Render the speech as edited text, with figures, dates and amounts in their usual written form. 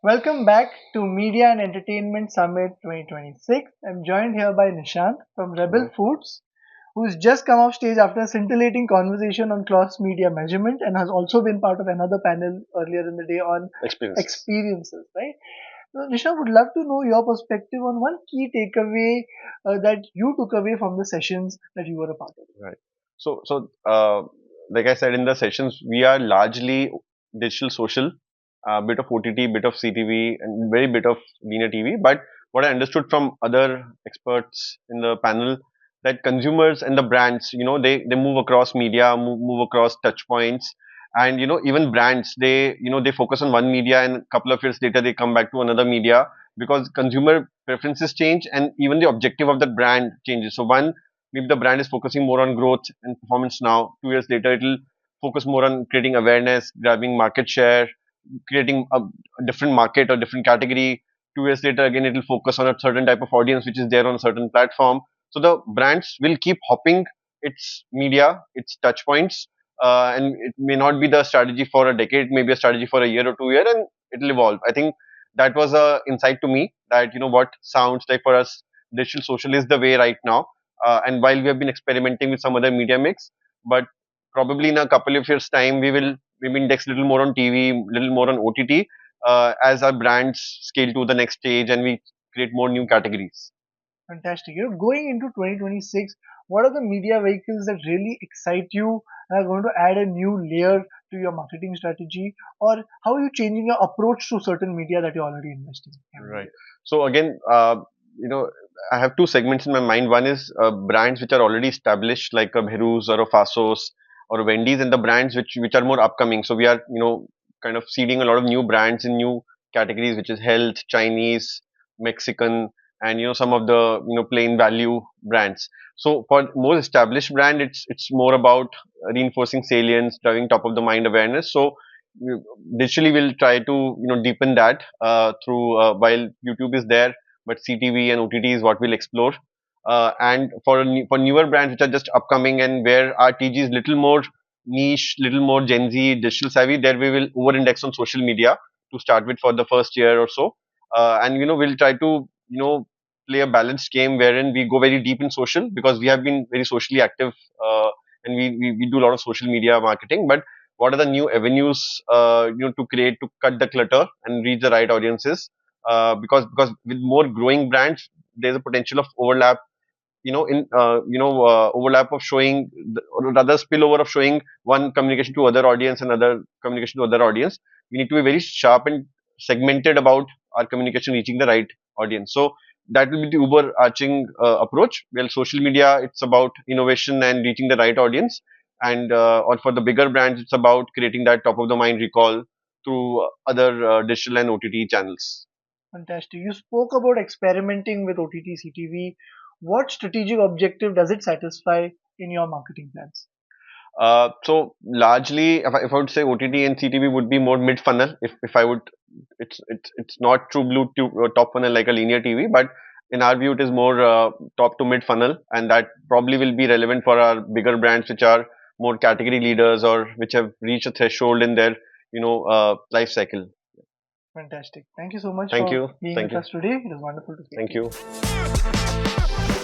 Welcome back to Media and Entertainment Summit 2026. I'm joined here by Nishant from Rebel Mhm. Foods, who's just come off stage after a scintillating conversation on cross media measurement and has also been part of another panel earlier in the day on Experiences. experiences, right? So, Nishant, would love to know your perspective on one key takeaway that you took away from the sessions that you were a part of. Right. So, like I said in the sessions, we are largely digital social, bit of OTT, bit of CTV, and very bit of linear TV. But what I understood from other experts in the panel that consumers and the brands, they move across media, move across touch points, and even brands, they focus on one media, and a couple of years later they come back to another media because consumer preferences change, and even the objective of the brand changes. So one, maybe the brand is focusing more on growth and performance now. 2 years later, it'll focus more on creating awareness, grabbing market share, creating a different market or different category. 2 years later, again, it'll focus on a certain type of audience which is there on a certain platform. So the brands will keep hopping its media, its touch points, and it may not be the strategy for a decade, maybe a strategy for a year or 2 year, and it'll evolve. I think that was a insight to me that what sounds like for us digital social is the way right now. And while we have been experimenting with some other media mix, but probably in a couple of years time we will maybe index little more on TV, little more on OTT, as our brands scale to the next stage and we create more new categories. Fantastic. Going into 2026, what are the media vehicles that really excite you and are going to add a new layer to your marketing strategy? Or how are you changing your approach to certain media that you're already investing heavily Right. So again, I have two segments in my mind. One is brands which are already established, like a Bhero's or a Fasos or a Wendy's, and the brands which are more upcoming. So we are kind of seeding a lot of new brands in new categories, which is health, Chinese, Mexican, and some of the plain value brands. So for more established brand, it's more about reinforcing salience, driving top of the mind awareness. So digitally we'll try to deepen that through while YouTube is there, but CTV and OTT is what we'll explore. And for newer brands which are just upcoming and where our TG is little more niche, little more Gen Z digital savvy, there we will over index on social media to start with for the first year or so. And we'll try to play a balanced game wherein we go very deep in social because we have been very socially active, and we do a lot of social media marketing. But what are the new avenues to create to cut the clutter and reach the right audiences? Because with more growing brands, there's a potential of overlap. Overlap of showing, or rather spillover of showing one communication to other audience and other communication to other audience. We need to be very sharp and segmented about our communication reaching the right audience. So that will be the overarching approach. Well, social media, it's about innovation and reaching the right audience, and or for the bigger brands, it's about creating that top of the mind recall through other digital and OTT channels. Fantastic. You spoke about experimenting with OTT CTV. What strategic objective does it satisfy in your marketing plans? So largely, if I would say OTT and CTV would be more mid funnel. If I would, it's not true blue top funnel like a linear TV, but in our view, it is more top to mid funnel, and that probably will be relevant for our bigger brands, which are more category leaders or which have reached a threshold in their life cycle. Fantastic. Thank you so much Thank for you, being thank with you, us today. It was wonderful to speak to thank you. you.